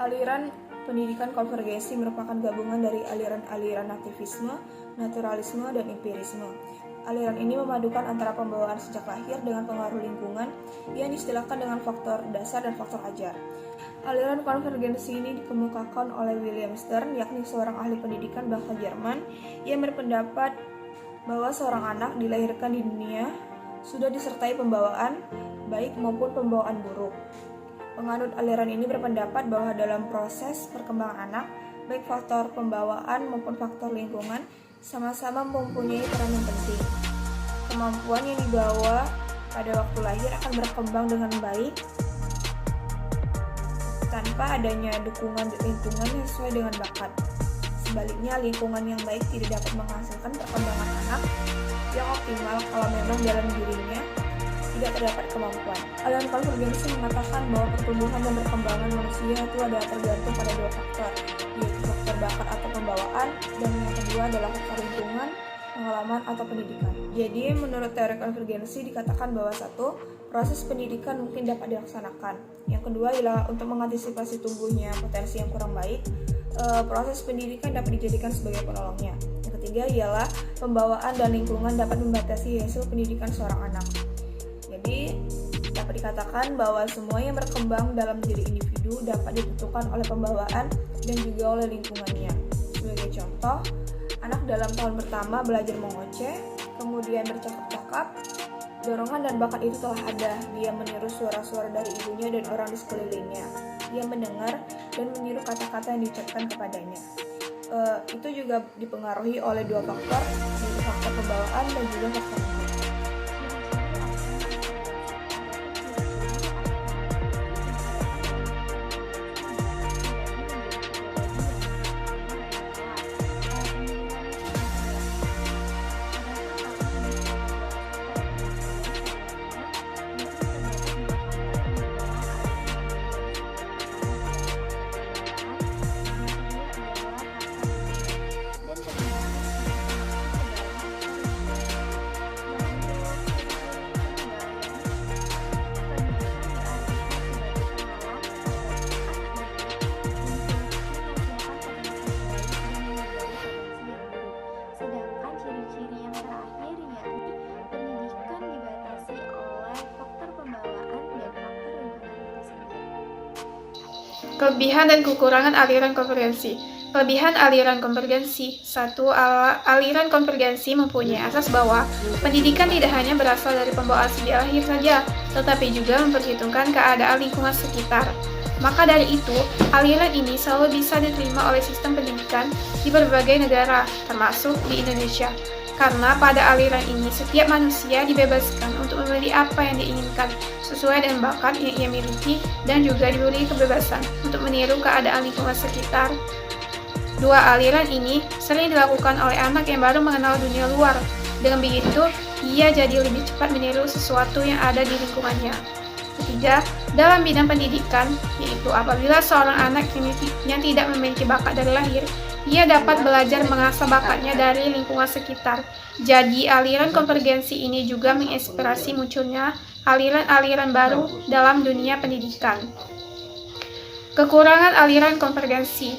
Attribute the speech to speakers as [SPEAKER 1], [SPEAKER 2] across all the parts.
[SPEAKER 1] Aliran pendidikan konvergensi merupakan gabungan dari aliran-aliran nativisme, naturalisme, dan empirisme. Aliran ini memadukan antara pembawaan sejak lahir dengan pengaruh lingkungan yang diistilahkan dengan faktor dasar dan faktor ajar. Aliran konvergensi ini dikemukakan oleh William Stern, yakni seorang ahli pendidikan bangsa Jerman yang berpendapat bahwa seorang anak dilahirkan di dunia sudah disertai pembawaan baik maupun pembawaan buruk. Penganut aliran ini berpendapat bahwa dalam proses perkembangan anak, baik faktor pembawaan maupun faktor lingkungan sama-sama mempunyai peran yang penting. Kemampuan yang dibawa pada waktu lahir akan berkembang dengan baik tanpa adanya dukungan lingkungan yang sesuai dengan bakat. Sebaliknya, lingkungan yang baik tidak dapat menghasilkan perkembangan anak yang optimal kalau memang dalam dirinya tidak terdapat kemampuan. Aliran konvergensi mengatakan bahwa pertumbuhan dan perkembangan manusia itu adalah tergantung pada dua faktor, yaitu faktor bakat atau pembawaan, dan yang kedua adalah faktor lingkungan, pengalaman, atau pendidikan. Jadi, menurut teori konvergensi dikatakan bahwa satu, proses pendidikan mungkin dapat dilaksanakan. Yang kedua ialah untuk mengantisipasi tumbuhnya potensi yang kurang baik, proses pendidikan dapat dijadikan sebagai penolongnya. Yang ketiga ialah pembawaan dan lingkungan dapat membatasi hasil pendidikan seorang anak. Jadi, dapat dikatakan bahwa semua yang berkembang dalam diri individu dapat ditentukan oleh pembawaan dan juga oleh lingkungannya. Sebagai contoh, anak dalam tahun pertama belajar mengoceh, kemudian bercakap-cakap, dorongan dan bakat itu telah ada. Dia meniru suara-suara dari ibunya dan orang di sekelilingnya. Dia mendengar dan meniru kata-kata yang diucapkan kepadanya. Itu juga dipengaruhi oleh dua faktor, yaitu faktor pembawaan dan juga faktor lingkungan.
[SPEAKER 2] Kelebihan dan kekurangan aliran konvergensi. Kelebihan aliran konvergensi. 1. Aliran konvergensi mempunyai asas bahwa pendidikan tidak hanya berasal dari pembawaan sejak lahir saja, tetapi juga memperhitungkan keadaan lingkungan sekitar. Maka dari itu, aliran ini selalu bisa diterima oleh sistem pendidikan di berbagai negara, termasuk di Indonesia. Karena pada aliran ini, setiap manusia dibebaskan untuk memilih apa yang diinginkan sesuai dengan bakat yang ia miliki dan juga diberi kebebasan untuk meniru keadaan lingkungan sekitar. 2. Aliran ini sering dilakukan oleh anak yang baru mengenal dunia luar. Dengan begitu, ia jadi lebih cepat meniru sesuatu yang ada di lingkungannya. 3. Dalam bidang pendidikan, yaitu apabila seorang anak yang tidak memiliki bakat dari lahir, ia dapat belajar mengasah bakatnya dari lingkungan sekitar. Jadi, aliran konvergensi ini juga menginspirasi munculnya aliran-aliran baru dalam dunia pendidikan. Kekurangan aliran konvergensi.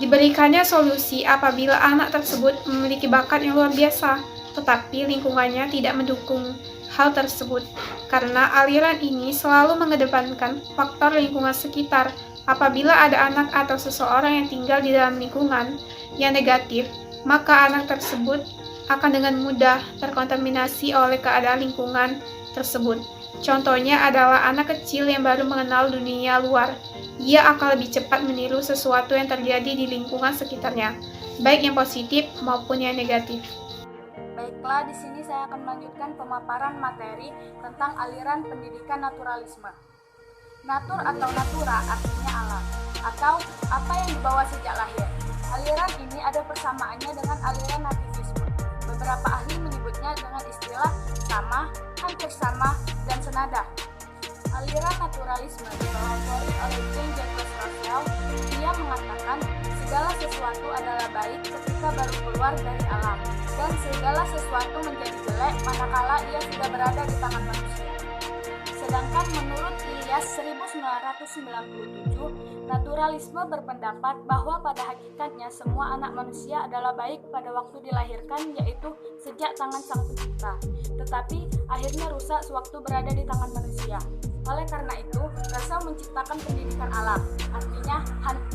[SPEAKER 2] Diberikannya solusi apabila anak tersebut memiliki bakat yang luar biasa, tetapi lingkungannya tidak mendukung hal tersebut. Karena aliran ini selalu mengedepankan faktor lingkungan sekitar. Apabila ada anak atau seseorang yang tinggal di dalam lingkungan yang negatif, maka anak tersebut akan dengan mudah terkontaminasi oleh keadaan lingkungan tersebut. Contohnya adalah anak kecil yang baru mengenal dunia luar. Ia akan lebih cepat meniru sesuatu yang terjadi di lingkungan sekitarnya, baik yang positif maupun yang negatif.
[SPEAKER 3] Baiklah, di sini saya akan melanjutkan pemaparan materi tentang aliran pendidikan naturalisme. Natur atau natura artinya alam, atau apa yang dibawa sejak lahir. Aliran ini ada persamaannya dengan aliran nativisme. Beberapa ahli menyebutnya dengan istilah sama, hampir sama, dan senada. Aliran naturalisme dipelopori oleh Jean-Jacques Rousseau. Dia mengatakan segala sesuatu adalah baik ketika baru keluar dari alam, dan segala sesuatu menjadi jelek manakala ia sudah berada di tangan manusia. Sedangkan menurut Ilyas 1997, naturalisme berpendapat bahwa pada hakikatnya semua anak manusia adalah baik pada waktu dilahirkan, yaitu sejak tangan Sang Pencipta, tetapi akhirnya rusak sewaktu berada di tangan manusia. Oleh karena itu, Russell menciptakan pendidikan alam, artinya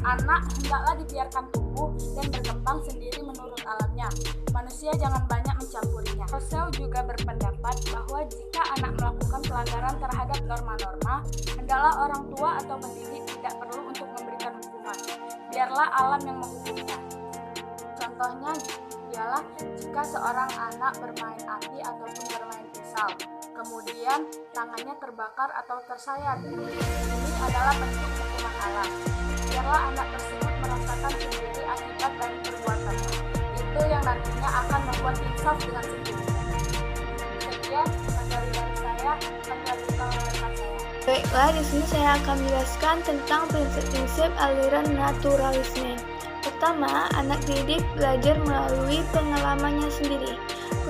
[SPEAKER 3] anak hendaklah dibiarkan tumbuh dan berkembang sendiri menurut alamnya. Manusia jangan banyak mencampurinya. Russell juga berpendapat bahwa jika anak melakukan pelanggaran terhadap norma-norma, hendaklah orang tua atau pendidik tidak perlu untuk memberikan hukuman. Biarlah alam yang menghukumnya. Contohnya ialah jika seorang anak bermain api ataupun bermain pisau, kemudian tangannya terbakar atau tersayat. Ini adalah bentuk hukuman alam. Biarlah anak tersebut merasakan sendiri akibat dari perbuatannya. Itu yang nantinya akan membuat insaf dengan sendirinya. Sekian materi dari saya, melanjutkan oleh saya.
[SPEAKER 4] Baiklah, di sini saya akan menjelaskan tentang prinsip-prinsip aliran naturalisme. Pertama, anak didik belajar melalui pengalamannya sendiri.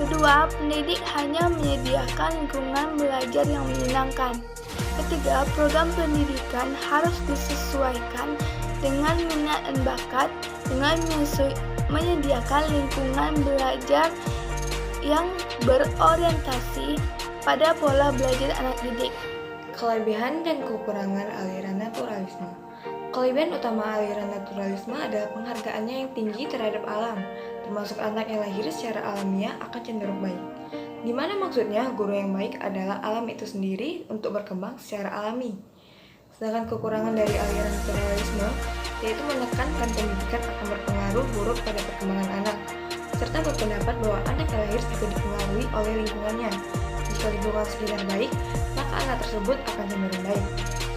[SPEAKER 4] Kedua, pendidik hanya menyediakan lingkungan belajar yang menyenangkan. Ketiga, program pendidikan harus disesuaikan dengan minat dan bakat dengan menyediakan lingkungan belajar yang berorientasi pada pola belajar anak didik.
[SPEAKER 1] Kelebihan dan kekurangan aliran naturalisme. Kelebihan utama aliran naturalisme adalah penghargaannya yang tinggi terhadap alam, termasuk anak yang lahir secara alamiah akan cenderung baik. Di mana maksudnya guru yang baik adalah alam itu sendiri untuk berkembang secara alami. Sedangkan kekurangan dari aliran naturalisme yaitu menekankan pendidikan akan berpengaruh buruk pada perkembangan anak, serta berpendapat bahwa anak yang lahir juga dipengaruhi oleh lingkungannya. Jika lingkungan sekitar baik, maka anak tersebut akan cenderung baik.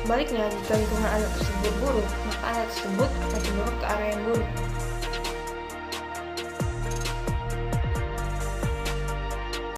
[SPEAKER 1] Sebaliknya, jika lingkungan anak tersebut buruk, maka anak tersebut akan cenderung ke arah yang buruk.